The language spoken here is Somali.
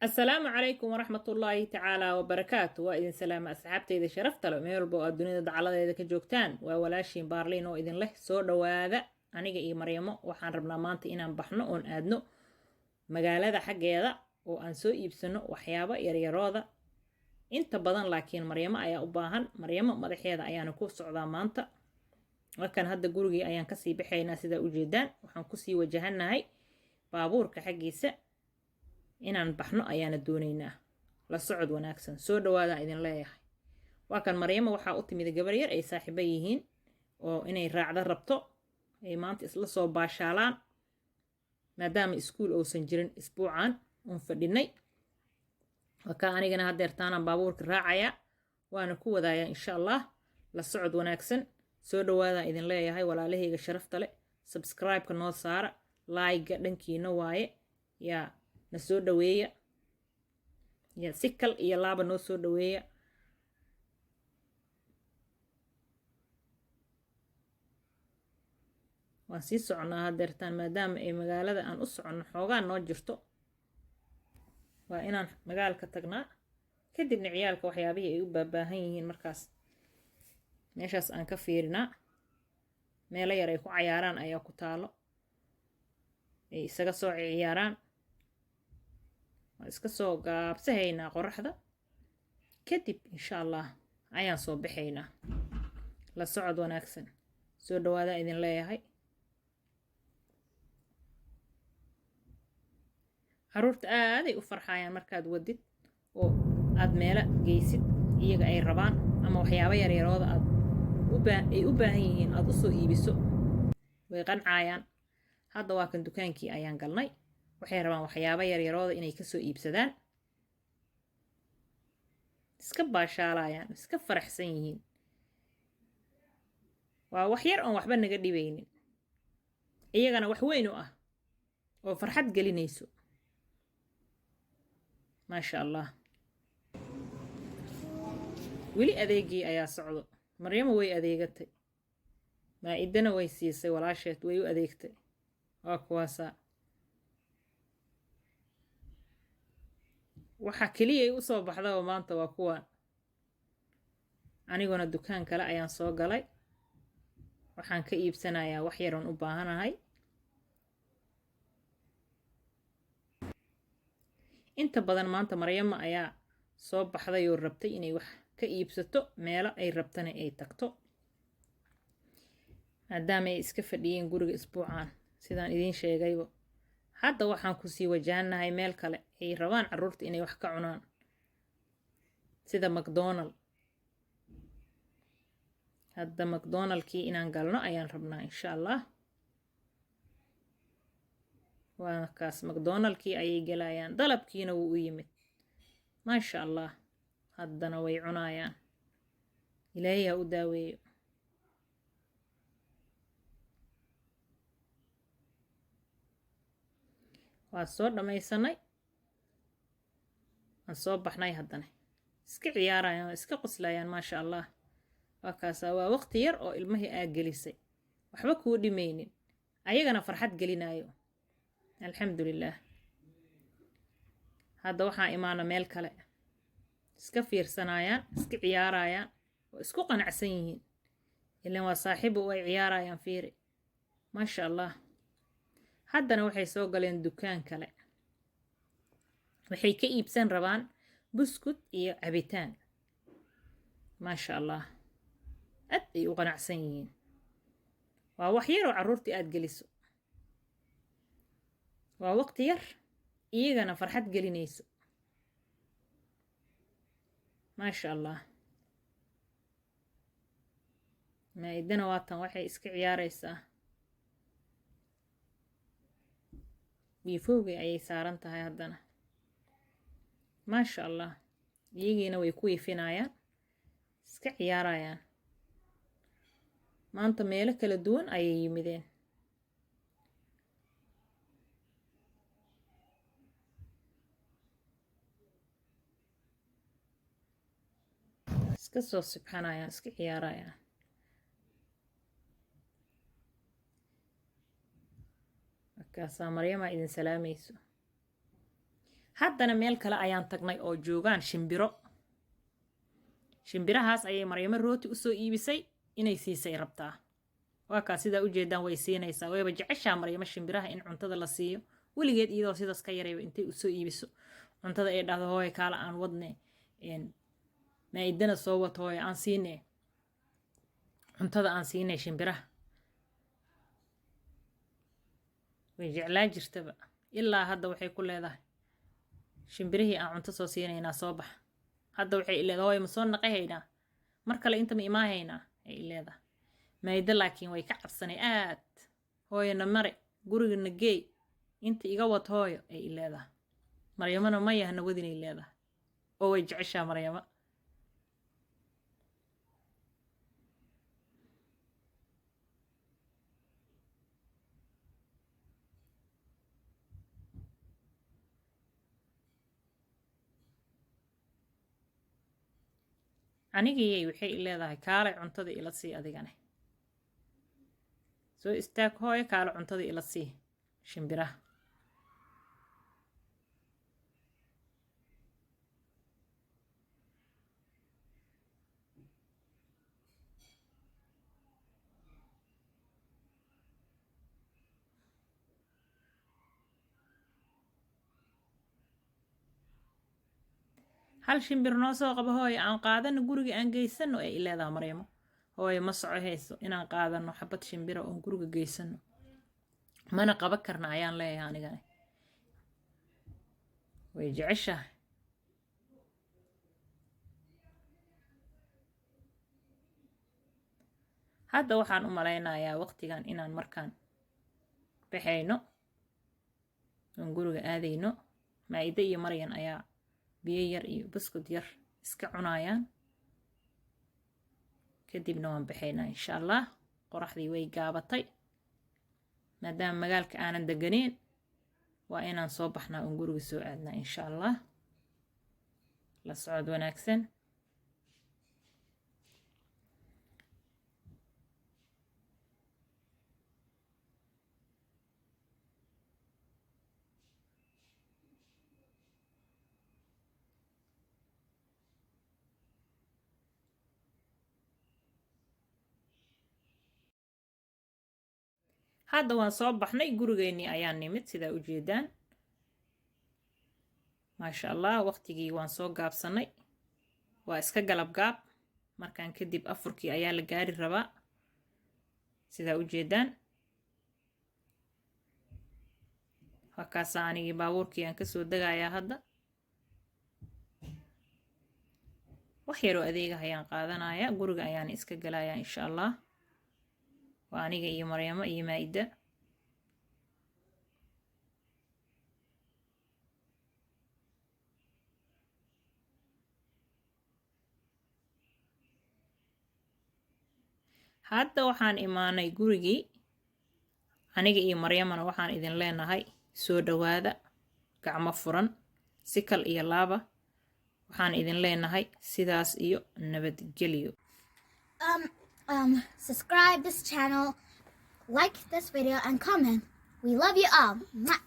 السلام عليكم ورحمة الله تعالى وبركاته وإذن سلام أصحابتي إذا شرفت له ميربو الدنيا دعالة إذا كجوكتان وولاشين بارلين وإذن له سور دواذا أنيقا إي مريمو وحان ربنا مانتي إنان بحنو أون آدنو مقالة حقيدا وأن سو إيبسنو وحيابا يريرودا inta badan laakiin Maryamo ayaa u baahan Maryamo madaxeeda ayaan ku socdaa maanta wakan hadda gurigii ayaan ka sii bixaynaa sida u jeedaan waxaan ku sii wajahanahay baabuurka xaqiisa inaan baxno ayaana doonaynaa la socod wanaagsan soo dhawaada idin leeyahay wakan Maryamo waxa u timid gabar yar ay saaxiibo yihiin oo inay raacdo rabto ay maanta isla soo baashaalaan maadaama iskuul uusan jirin isbuucan uun fadhinay وكان أنا هدرتانا بابورك راعية وأنا كودا يا إن شاء الله للصعد وناكسن سودو هذا إذن لي هاي ولا ليه شرفت لي سبسكرايب كنو صار لايك دنكي نواي يا نسودو ويا يا سكل يا لابا نسودو ويا وانسي سعنا هدرتان مادام أي مقالة أن أسعن حوغان نوجرتو waa inaan magaalka tagnaa kadibna ciyaalka waxyaabihii ay u baahan yihiin markaas meeshaas aan ka fiirinaa meelo yar ay ku cayaaraan ayaa ku taalo ay isaga soo ciyaaraan waa iska soo gaabsahaynaa qoraxda kadib insha Allah ayaan soo bixaynaa la socod wanaagsan soo dhawaada idin leeyahay caruurta aaday u farxayaan markaad wadid oo aad meela geysid iyaga ay rabaan ama waxyaabo yar yarooda ay u baahan yihiin aad u soo iibiso way qancayaan hadda waa kan dukaankii ayaan galnay waxay rabaan waxyaabo yar yarooda inay ka soo iibsadaan iska baashaalayaan iska faraxsan yihiin waa wax yar oo waxba naga dhibaynin iyagana wax weyn u ah oo farxad gelinayso ما شاء الله ولي أذيقي أيا سعودو مريم وي أذيقتي ما إدنا وي سيسي ولا شيت وي أذيقتي وكواسا وحكلي يوصو بحضا وما أنت وكوان أني قونا الدكان كلا أيان سوق لي وحان كئيب سنة يا وحيرون أباهنا هاي inta badan maanta Maryamo ayaa soo baxday oo rabtay inay wax ka iibsato meelo ay rabtana ay tagto maadaama ay iska fadhiyeen guriga isbuucan sidaan idin sheegayba hadda waxaan ku sii wajahanahay meel kale ay rabaan carruurta inay wax ka cunaan sida McDonald hadda McDonaldkii inaan galno ayaan rabnaa insha Allah وكاس ماكدونالدكي أي جلايان ضلبكينا ويمت ما شاء الله هدنا ويعنايان إلهي أداوي والصور لما يسني الصور بحناي هدنا اسك عياريان اسك قسلايان ما شاء الله وكاسا وقت ير أو المهي آجلسي وحبك ودي مينين أيغنا فرحت قلينايو الحمد لله هذا وحا إيمانا ميل كلا اسكا فيرسانايان اسكا عيارايان واسكو قنعسيين اللي هو صاحبه وي عيارايان فيري ما شاء الله هادنا وحي سوقلين دكان كلا وحي كئيبسان ربان بسكوت إيا عبيتان ما شاء الله أدي وقنعسيين ووحيرو عرورتي أدقلسو ووقت ير إيجانا فرحت قلينيسو ما شاء الله ما يدنا واتن وحي اسك عياريسا بيفوقي أي سارنتها هدنا ما شاء الله يجينا ويكوي فينايا اسك عيارايا ما انت ميلك لدون أي يمدين iska soo subxanayaan iska ciyaarayaan markaasaa Maryama idin salaamayso haddana meel kale ayaan tagnay oo joogaan shimbiro. shimbirahaas ayay maryamo rooti u soo iibisay inay siisay rabtaa. waa kaa sidaa u jeedaan way siinaysaa, wayba jeceshaa maryamo shimbiraha in cuntada la siiyo. weligeed iyadoo sidaas ka yarayba intay u soo iibiso cuntada ay dhahdo hooye kaala aan wadne maaidana soo wato hooye aan siine cuntada aan siinay shimbiraha. way jeclaa jirtaba ilaa hadda waxay ku leedahay shimbirihii aan cunto soo siinaynaa soo bax. hadda waxay leedahay hooye ma soo naqahaynaa mar kale inta ma imaahaynaa ay leedahay. maayda laakiin way ka cabsanay aad. hooyana mare gurigana geey inta iga wad hooyo ay leedahay. maryamana ma yahna wadinay leedahay oo way jeceshaa maryama. anigiyay waxay leedahay kaalay cuntada ila sii adigane. soo istaag hooyo kaala cuntada ila sii shimbiraha. hal shimbir noo soo qabo hooyo aan qaadano guriga aan geysano ay leedahay maryamo. hooyo ma soco hayso inaan qaadano xabad shimbira oon guriga geysano, mana qaba karna ayaan leeyahay anigane. way jeceshahay. hadda waxaan u malaynayaa waqtigan inaan markaan baxayno oon guriga aadayno. maa'ida iyo maryan ayaa biyo yar iyo buskud yar iska cunayaan, kadibna waan baxaynaa insha allah. qoraxdii way gaabatay maadaama magaalka aanan deganeen, waa inaan soo baxnaa oon guriga soo aadnaa insha allah. la socod wanaagsan. hadda waan soo baxnay gurigeennii ayaan nimid sidaa u jeedaan. maasha allah waqtigii waan soo gaabsanay, waa iska galab gaab. markaan kadib afurkii ayaa la gaari rabaa sidaa u jeedaan. halkaasa anigii baabuurkii aan kasoo degayaa hadda. wax yaroo adeega ayaan qaadanayaa, guriga ayaan iska galayaa insha allah. waa aniga iyo maryamo iyo maa'ida. hadda waxaan imaanay gurigii. aniga iyo maryamana waxaan idin leenahay soo dhawaada gacmo furan, si kal iyo laaba. waxaan idin leenahay sidaas iyo nabadgelyo. Subscribe this channel, like this video, and comment. We love you all. Mwah.